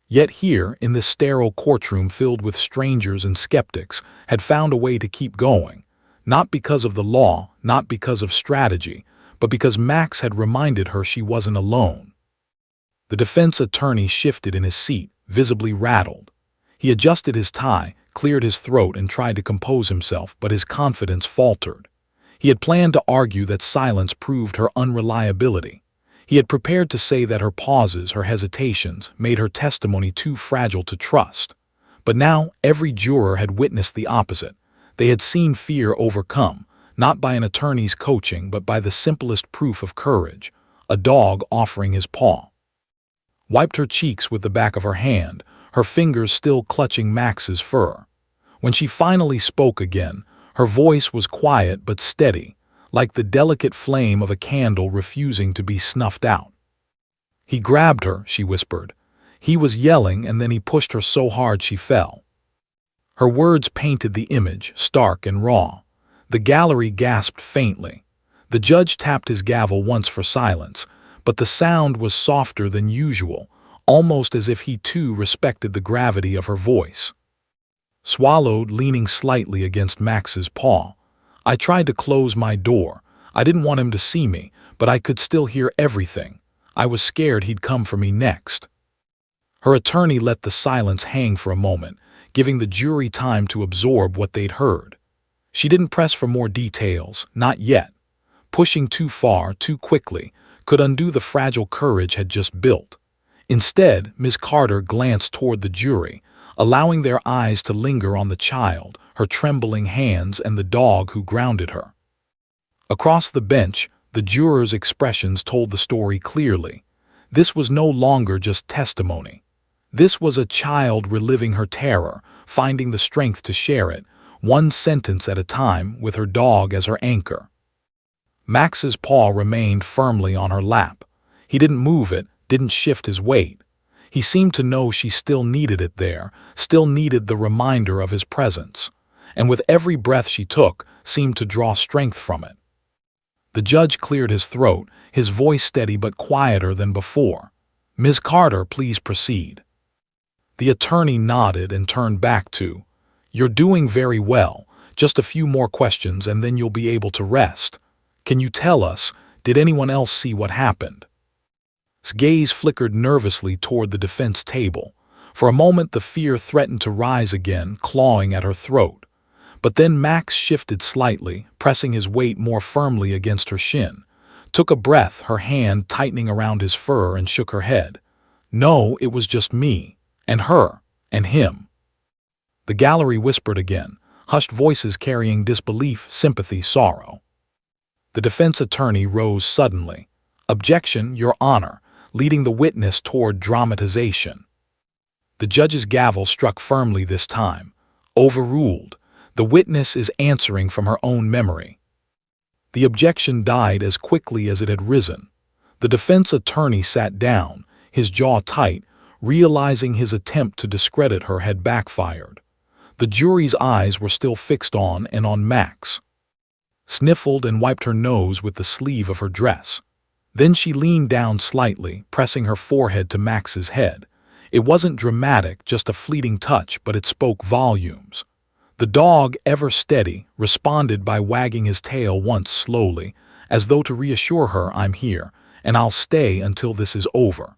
Yet here, in this sterile courtroom filled with strangers and skeptics, had found a way to keep going, not because of the law, not because of strategy, but because Max had reminded her she wasn't alone. The defense attorney shifted in his seat, visibly rattled. He adjusted his tie, cleared his throat and tried to compose himself, but his confidence faltered. He had planned to argue that silence proved her unreliability. He had prepared to say that her pauses, her hesitations, made her testimony too fragile to trust. But now every juror had witnessed the opposite. They had seen fear overcome, not by an attorney's coaching, but by the simplest proof of courage, a dog offering his paw. Wiped her cheeks with the back of her hand, her fingers still clutching Max's fur. When she finally spoke again, her voice was quiet but steady, like the delicate flame of a candle refusing to be snuffed out. "He grabbed her," she whispered. "He was yelling, and then he pushed her so hard she fell." Her words painted the image, stark and raw. The gallery gasped faintly. The judge tapped his gavel once for silence, but the sound was softer than usual, almost as if he too respected the gravity of her voice. Swallowed, leaning slightly against Max's paw. "I tried to close my door. I didn't want him to see me, but I could still hear everything. I was scared he'd come for me next." Her attorney let the silence hang for a moment, giving the jury time to absorb what they'd heard. She didn't press for more details, not yet. Pushing too far, too quickly, could undo the fragile courage had just built. Instead, Ms. Carter glanced toward the jury, allowing their eyes to linger on the child, her trembling hands, and the dog who grounded her. Across the bench, the jurors' expressions told the story clearly. This was no longer just testimony. This was a child reliving her terror, finding the strength to share it, one sentence at a time, with her dog as her anchor. Max's paw remained firmly on her lap. He didn't move it, didn't shift his weight. He seemed to know she still needed it there, still needed the reminder of his presence, and with every breath she took, seemed to draw strength from it. The judge cleared his throat, his voice steady but quieter than before. "Ms. Carter, please proceed." The attorney nodded and turned back to, "You're doing very well. Just a few more questions and then you'll be able to rest. Can you tell us, did anyone else see what happened?" His gaze flickered nervously toward the defense table. For a moment the fear threatened to rise again, clawing at her throat. But then Max shifted slightly, pressing his weight more firmly against her shin. Took a breath, her hand tightening around his fur, and shook her head. "No, it was just me. And her. And him." The gallery whispered again, hushed voices carrying disbelief, sympathy, sorrow. The defense attorney rose suddenly. "Objection, Your Honor," leading the witness toward dramatization. The judge's gavel struck firmly this time. "Overruled. The witness is answering from her own memory." The objection died as quickly as it had risen. The defense attorney sat down, his jaw tight, realizing his attempt to discredit her had backfired. The jury's eyes were still fixed on and on Max. Sniffled and wiped her nose with the sleeve of her dress. Then she leaned down slightly, pressing her forehead to Max's head. It wasn't dramatic, just a fleeting touch, but it spoke volumes. The dog, ever steady, responded by wagging his tail once slowly, as though to reassure her, "I'm here, and I'll stay until this is over."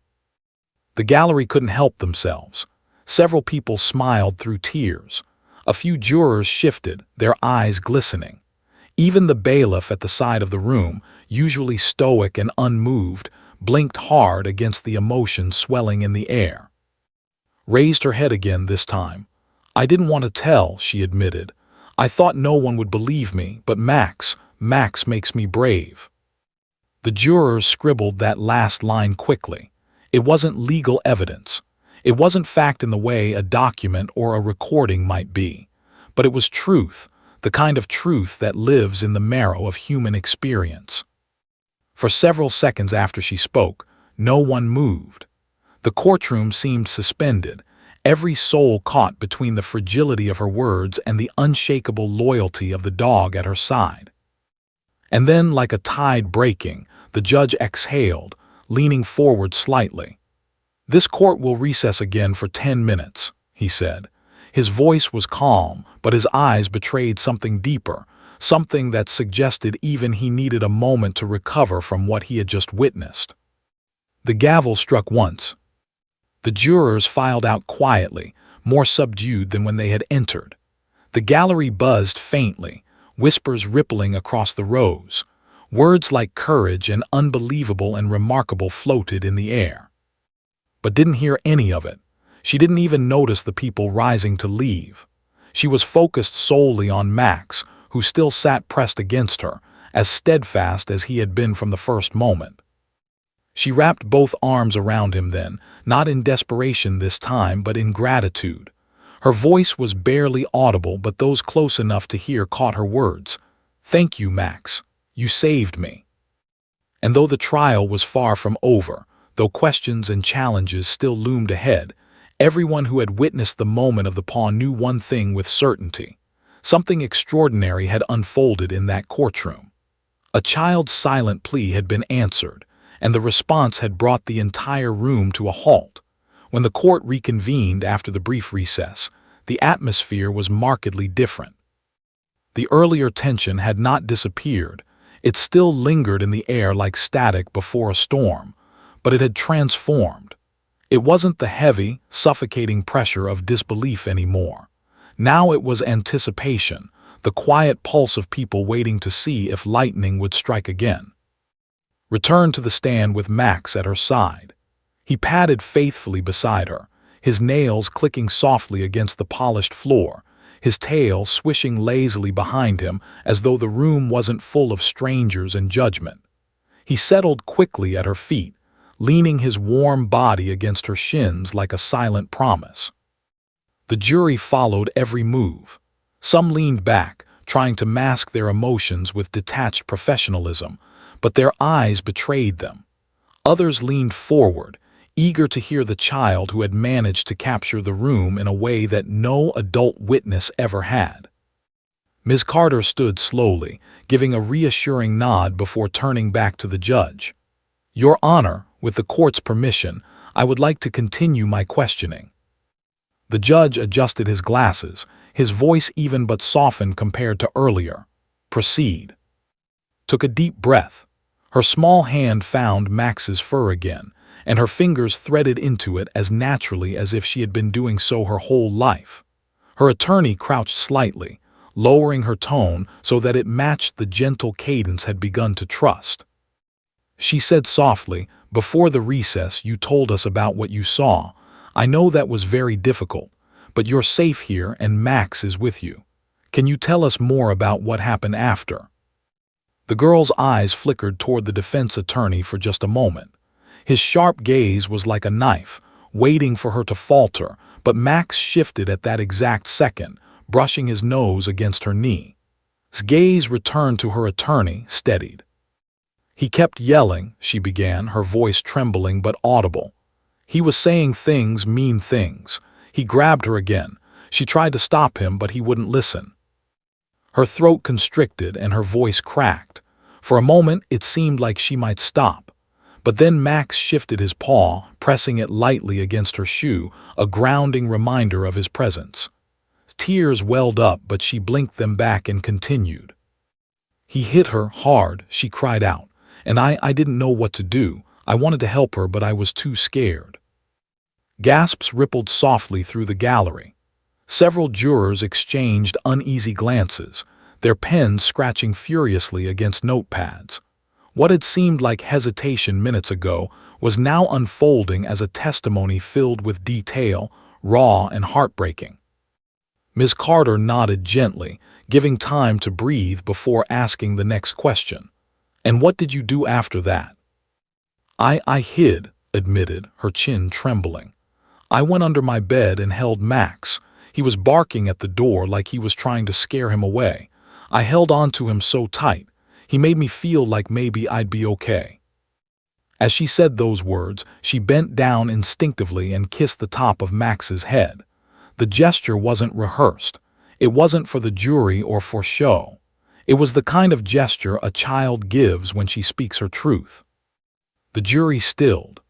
The gallery couldn't help themselves. Several people smiled through tears. A few jurors shifted, their eyes glistening. Even the bailiff at the side of the room, usually stoic and unmoved, blinked hard against the emotion swelling in the air. Raised her head again this time. "I didn't want to tell," she admitted. "I thought no one would believe me, but Max makes me brave." The jurors scribbled that last line quickly. It wasn't legal evidence. It wasn't fact in the way a document or a recording might be. But it was truth, the kind of truth that lives in the marrow of human experience. For several seconds after she spoke, no one moved. The courtroom seemed suspended, every soul caught between the fragility of her words and the unshakable loyalty of the dog at her side. And then, like a tide breaking, the judge exhaled, leaning forward slightly. "This court will recess again for 10 minutes, he said. His voice was calm, but his eyes betrayed something deeper, something that suggested even he needed a moment to recover from what he had just witnessed. The gavel struck once. The jurors filed out quietly, more subdued than when they had entered. The gallery buzzed faintly, whispers rippling across the rows. Words like courage and unbelievable and remarkable floated in the air. But didn't hear any of it. She didn't even notice the people rising to leave. She was focused solely on Max, who still sat pressed against her, as steadfast as he had been from the first moment. She wrapped both arms around him then, not in desperation this time, but in gratitude. Her voice was barely audible, but those close enough to hear caught her words. "Thank you, Max. You saved me." And though the trial was far from over, though questions and challenges still loomed ahead, everyone who had witnessed the moment of the pawn knew one thing with certainty. Something extraordinary had unfolded in that courtroom. A child's silent plea had been answered, and the response had brought the entire room to a halt. When the court reconvened after the brief recess, the atmosphere was markedly different. The earlier tension had not disappeared. It still lingered in the air like static before a storm, but it had transformed. It wasn't the heavy, suffocating pressure of disbelief anymore. Now it was anticipation, the quiet pulse of people waiting to see if lightning would strike again. Returned to the stand with Max at her side. He padded faithfully beside her, his nails clicking softly against the polished floor, his tail swishing lazily behind him as though the room wasn't full of strangers and judgment. He settled quickly at her feet, leaning his warm body against her shins like a silent promise. The jury followed every move. Some leaned back, trying to mask their emotions with detached professionalism, but their eyes betrayed them. Others leaned forward, eager to hear the child who had managed to capture the room in a way that no adult witness ever had. Ms. Carter stood slowly, giving a reassuring nod before turning back to the judge. "Your Honor, with the court's permission, I would like to continue my questioning." The judge adjusted his glasses, his voice even but softened compared to earlier. "Proceed." Took a deep breath. Her small hand found Max's fur again, and her fingers threaded into it as naturally as if she had been doing so her whole life. Her attorney crouched slightly, lowering her tone so that it matched the gentle cadence had begun to trust. She said softly, "Before the recess you told us about what you saw. I know that was very difficult, but you're safe here and Max is with you. Can you tell us more about what happened after?" The girl's eyes flickered toward the defense attorney for just a moment. His sharp gaze was like a knife, waiting for her to falter, but Max shifted at that exact second, brushing his nose against her knee. His gaze returned to her attorney, steadied. "He kept yelling," she began, her voice trembling but audible. "He was saying things, mean things. He grabbed her again. She tried to stop him, but he wouldn't listen." Her throat constricted and her voice cracked. For a moment it seemed like she might stop. But then Max shifted his paw, pressing it lightly against her shoe, a grounding reminder of his presence. Tears welled up, but she blinked them back and continued. "He hit her hard," she cried out, "and I didn't know what to do. I wanted to help her, but I was too scared." Gasps rippled softly through the gallery. Several jurors exchanged uneasy glances, their pens scratching furiously against notepads. What had seemed like hesitation minutes ago was now unfolding as a testimony filled with detail, raw and heartbreaking. Ms. Carter nodded gently, giving time to breathe before asking the next question. "And what did you do after that?" I hid," admitted, her chin trembling. "I went under my bed and held Max. He was barking at the door like he was trying to scare him away. I held on to him so tight. He made me feel like maybe I'd be okay." As she said those words, she bent down instinctively and kissed the top of Max's head. The gesture wasn't rehearsed. It wasn't for the jury or for show. It was the kind of gesture a child gives when she speaks her truth. The jury stilled.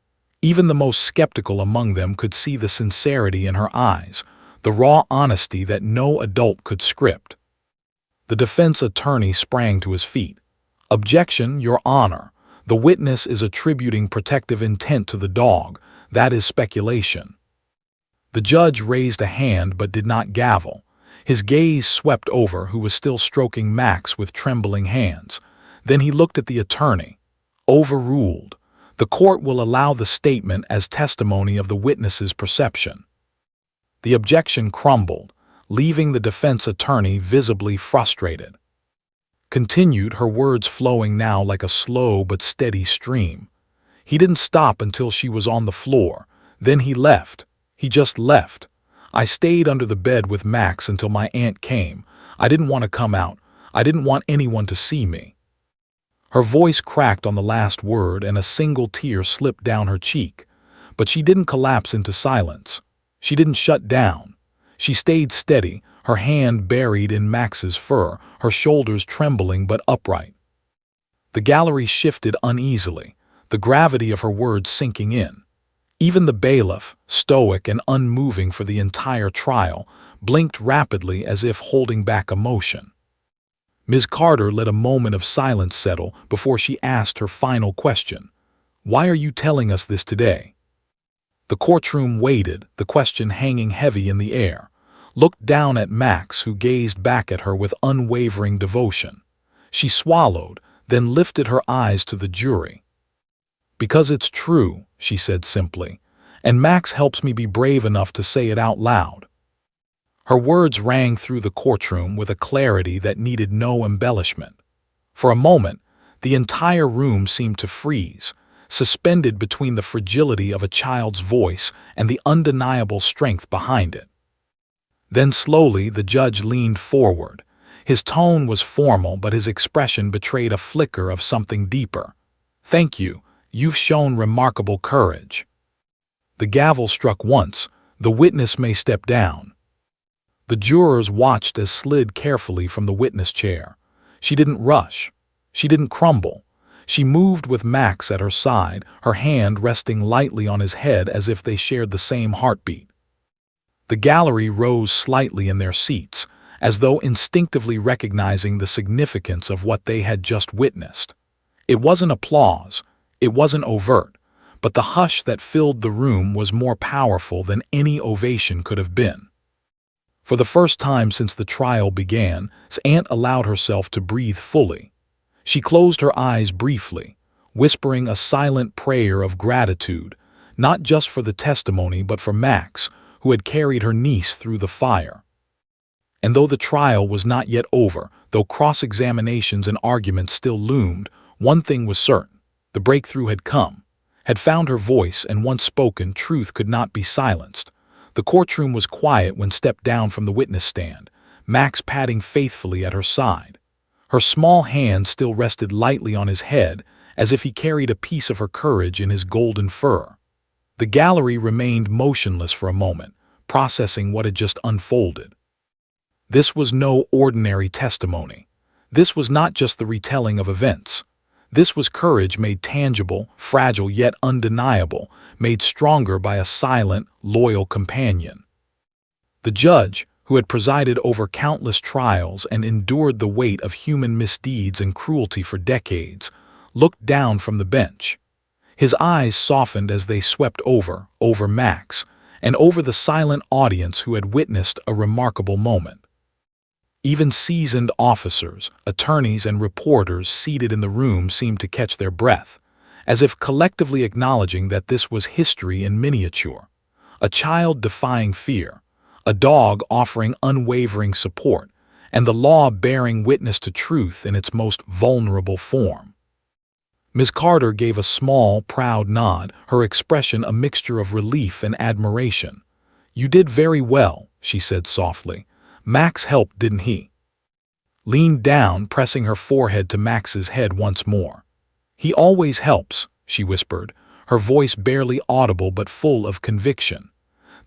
Even the most skeptical among them could see the sincerity in her eyes, the raw honesty that no adult could script. The defense attorney sprang to his feet. "Objection, Your Honor. The witness is attributing protective intent to the dog. That is speculation." The judge raised a hand but did not gavel. His gaze swept over who was still stroking Max with trembling hands. Then he looked at the attorney. Overruled. The court will allow the statement as testimony of the witness's perception. The objection crumbled, leaving the defense attorney visibly frustrated. Continued, her words flowing now like a slow but steady stream. He didn't stop until she was on the floor. Then he left. He just left. I stayed under the bed with Max until my aunt came. I didn't want to come out. I didn't want anyone to see me. Her voice cracked on the last word and a single tear slipped down her cheek. But she didn't collapse into silence. She didn't shut down. She stayed steady, her hand buried in Max's fur, her shoulders trembling but upright. The gallery shifted uneasily, the gravity of her words sinking in. Even the bailiff, stoic and unmoving for the entire trial, blinked rapidly as if holding back emotion. Ms. Carter let a moment of silence settle before she asked her final question. "Why are you telling us this today?" The courtroom waited, the question hanging heavy in the air. Looked down at Max, who gazed back at her with unwavering devotion. She swallowed, then lifted her eyes to the jury. "Because it's true," she said simply, "and Max helps me be brave enough to say it out loud." Her words rang through the courtroom with a clarity that needed no embellishment. For a moment, the entire room seemed to freeze, suspended between the fragility of a child's voice and the undeniable strength behind it. Then slowly the judge leaned forward. His tone was formal, but his expression betrayed a flicker of something deeper. "Thank you. You've shown remarkable courage." The gavel struck once. "The witness may step down." The jurors watched as slid carefully from the witness chair. She didn't rush. She didn't crumble. She moved with Max at her side, her hand resting lightly on his head as if they shared the same heartbeat. The gallery rose slightly in their seats, as though instinctively recognizing the significance of what they had just witnessed. It wasn't applause. It wasn't overt, but the hush that filled the room was more powerful than any ovation could have been. For the first time since the trial began, his aunt allowed herself to breathe fully. She closed her eyes briefly, whispering a silent prayer of gratitude, not just for the testimony but for Max, who had carried her niece through the fire. And though the trial was not yet over, though cross-examinations and arguments still loomed, one thing was certain. The breakthrough had come, had found her voice, and once spoken, truth could not be silenced. The courtroom was quiet when stepped down from the witness stand, Max padding faithfully at her side. Her small hand still rested lightly on his head, as if he carried a piece of her courage in his golden fur. The gallery remained motionless for a moment, processing what had just unfolded. This was no ordinary testimony. This was not just the retelling of events. This was courage made tangible, fragile yet undeniable, made stronger by a silent, loyal companion. The judge, who had presided over countless trials and endured the weight of human misdeeds and cruelty for decades, looked down from the bench. His eyes softened as they swept over Max, and over the silent audience who had witnessed a remarkable moment. Even seasoned officers, attorneys, and reporters seated in the room seemed to catch their breath, as if collectively acknowledging that this was history in miniature. A child defying fear, a dog offering unwavering support, and the law bearing witness to truth in its most vulnerable form. Ms. Carter gave a small, proud nod, her expression a mixture of relief and admiration. "You did very well," she said softly. "Max helped, didn't he?" Leaned down, pressing her forehead to Max's head once more. "He always helps," she whispered, her voice barely audible but full of conviction.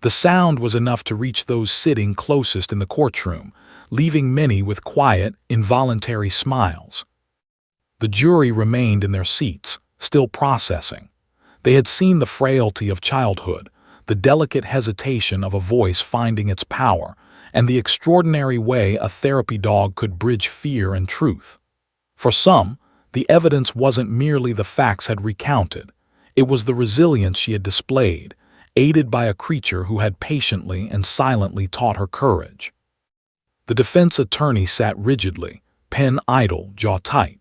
The sound was enough to reach those sitting closest in the courtroom, leaving many with quiet, involuntary smiles. The jury remained in their seats, still processing. They had seen the frailty of childhood, the delicate hesitation of a voice finding its power, and the extraordinary way a therapy dog could bridge fear and truth. For some, the evidence wasn't merely the facts had recounted. It was the resilience she had displayed, aided by a creature who had patiently and silently taught her courage. The defense attorney sat rigidly, pen idle, jaw tight.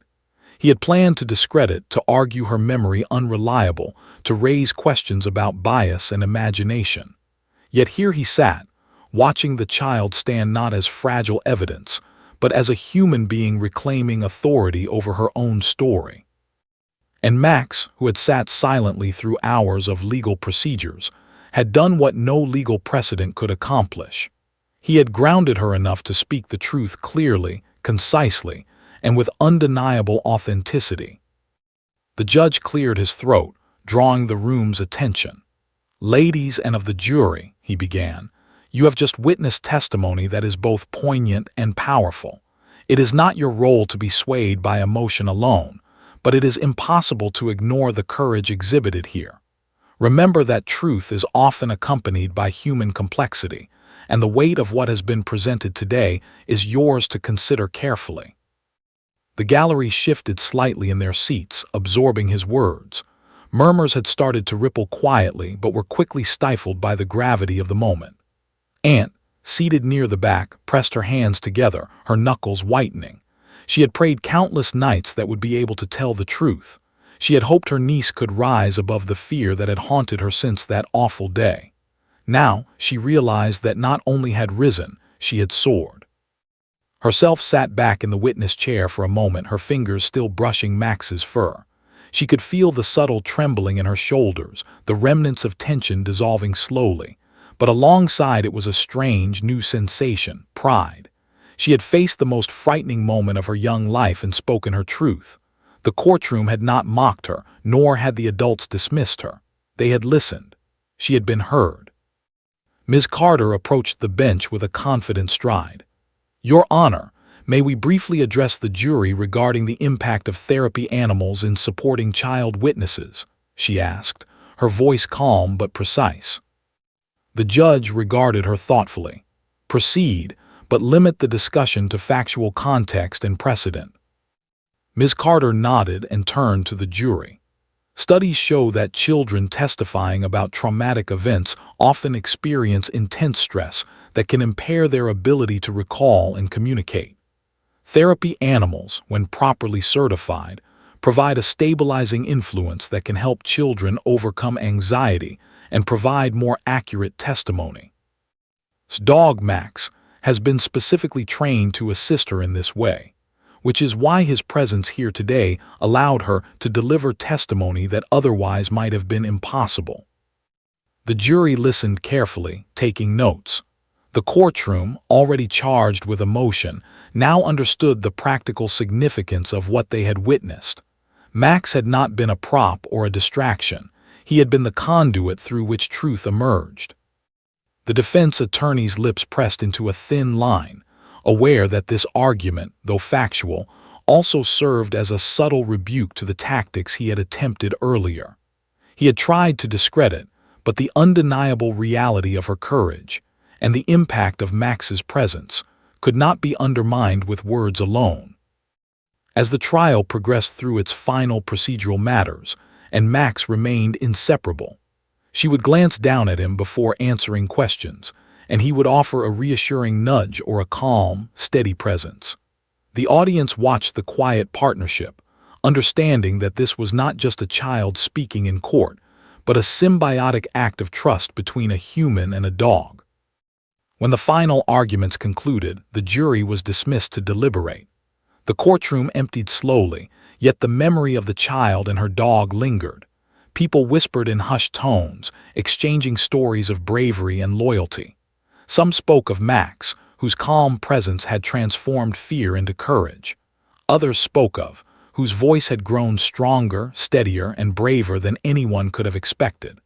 He had planned to discredit, to argue her memory unreliable, to raise questions about bias and imagination. Yet here he sat, watching the child stand not as fragile evidence, but as a human being reclaiming authority over her own story. And Max, who had sat silently through hours of legal procedures, had done what no legal precedent could accomplish. He had grounded her enough to speak the truth clearly, concisely, and with undeniable authenticity. The judge cleared his throat, drawing the room's attention. "Ladies and of the jury," he began, "you have just witnessed testimony that is both poignant and powerful. It is not your role to be swayed by emotion alone, but it is impossible to ignore the courage exhibited here. Remember that truth is often accompanied by human complexity, and the weight of what has been presented today is yours to consider carefully." The gallery shifted slightly in their seats, absorbing his words. Murmurs had started to ripple quietly, but were quickly stifled by the gravity of the moment. Aunt, seated near the back, pressed her hands together, her knuckles whitening. She had prayed countless nights that would be able to tell the truth. She had hoped her niece could rise above the fear that had haunted her since that awful day. Now she realized that not only had risen, she had soared. Herself sat back in the witness chair for a moment, her fingers still brushing Max's fur. She could feel the subtle trembling in her shoulders, the remnants of tension dissolving slowly. But alongside it was a strange, new sensation, pride. She had faced the most frightening moment of her young life and spoken her truth. The courtroom had not mocked her, nor had the adults dismissed her. They had listened. She had been heard. Ms. Carter approached the bench with a confident stride. "Your Honor, may we briefly address the jury regarding the impact of therapy animals in supporting child witnesses?" she asked, her voice calm but precise. The judge regarded her thoughtfully. "Proceed, but limit the discussion to factual context and precedent." Ms. Carter nodded and turned to the jury. "Studies show that children testifying about traumatic events often experience intense stress that can impair their ability to recall and communicate. Therapy animals, when properly certified, provide a stabilizing influence that can help children overcome anxiety and provide more accurate testimony. Dog Max has been specifically trained to assist her in this way, which is why his presence here today allowed her to deliver testimony that otherwise might have been impossible." The jury listened carefully, taking notes. The courtroom, already charged with emotion, now understood the practical significance of what they had witnessed. Max had not been a prop or a distraction. He had been the conduit through which truth emerged. The defense attorney's lips pressed into a thin line, aware that this argument, though factual, also served as a subtle rebuke to the tactics he had attempted earlier. He had tried to discredit, but the undeniable reality of her courage, and the impact of Max's presence, could not be undermined with words alone. As the trial progressed through its final procedural matters, and Max remained inseparable, she would glance down at him before answering questions, and he would offer a reassuring nudge or a calm, steady presence. The audience watched the quiet partnership, understanding that this was not just a child speaking in court, but a symbiotic act of trust between a human and a dog. When the final arguments concluded, the jury was dismissed to deliberate. The courtroom emptied slowly, yet the memory of the child and her dog lingered. People whispered in hushed tones, exchanging stories of bravery and loyalty. Some spoke of Max, whose calm presence had transformed fear into courage. Others spoke of, whose voice had grown stronger, steadier, and braver than anyone could have expected.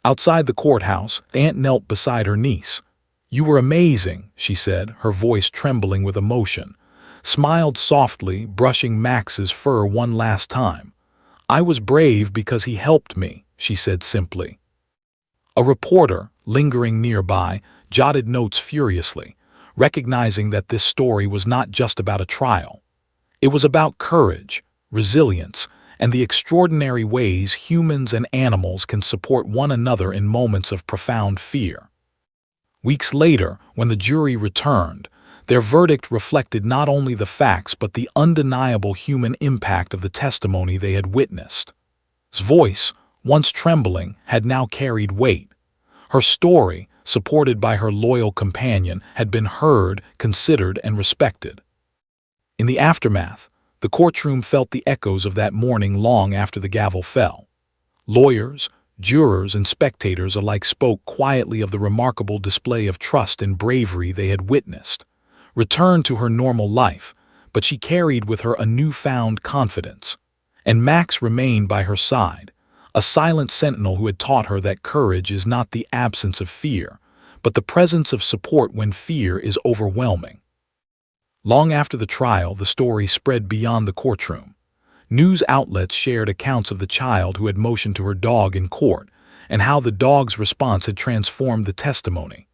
Outside the courthouse, Aunt knelt beside her niece. "You were amazing," she said, her voice trembling with emotion. Smiled softly, brushing Max's fur one last time. "I was brave because he helped me," she said simply. A reporter, lingering nearby, jotted notes furiously, recognizing that this story was not just about a trial. It was about courage, resilience, and the extraordinary ways humans and animals can support one another in moments of profound fear. Weeks later, when the jury returned, their verdict reflected not only the facts but the undeniable human impact of the testimony they had witnessed. His voice, once trembling, had now carried weight. Her story, supported by her loyal companion, had been heard, considered, and respected. In the aftermath, the courtroom felt the echoes of that morning long after the gavel fell. Lawyers, jurors, and spectators alike spoke quietly of the remarkable display of trust and bravery they had witnessed. Returned to her normal life, but she carried with her a newfound confidence. And Max remained by her side, a silent sentinel who had taught her that courage is not the absence of fear, but the presence of support when fear is overwhelming. Long after the trial, the story spread beyond the courtroom. News outlets shared accounts of the child who had motioned to her dog in court, and how the dog's response had transformed the testimony.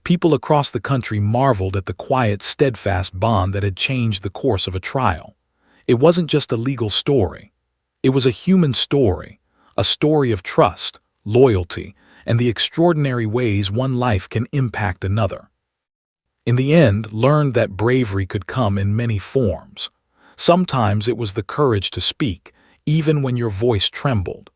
People across the country marveled at the quiet, steadfast bond that had changed the course of a trial. It wasn't just a legal story. It was a human story, a story of trust, loyalty, and the extraordinary ways one life can impact another. In the end, learned that bravery could come in many forms. Sometimes it was the courage to speak, even when your voice trembled.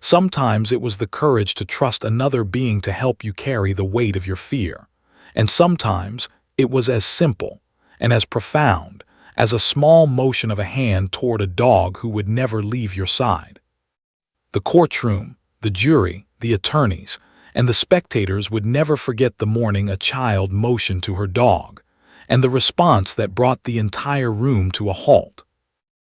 Sometimes it was the courage to trust another being to help you carry the weight of your fear. And sometimes it was as simple and as profound as a small motion of a hand toward a dog who would never leave your side. The courtroom, the jury, the attorneys, and the spectators would never forget the morning a child motioned to her dog, and the response that brought the entire room to a halt.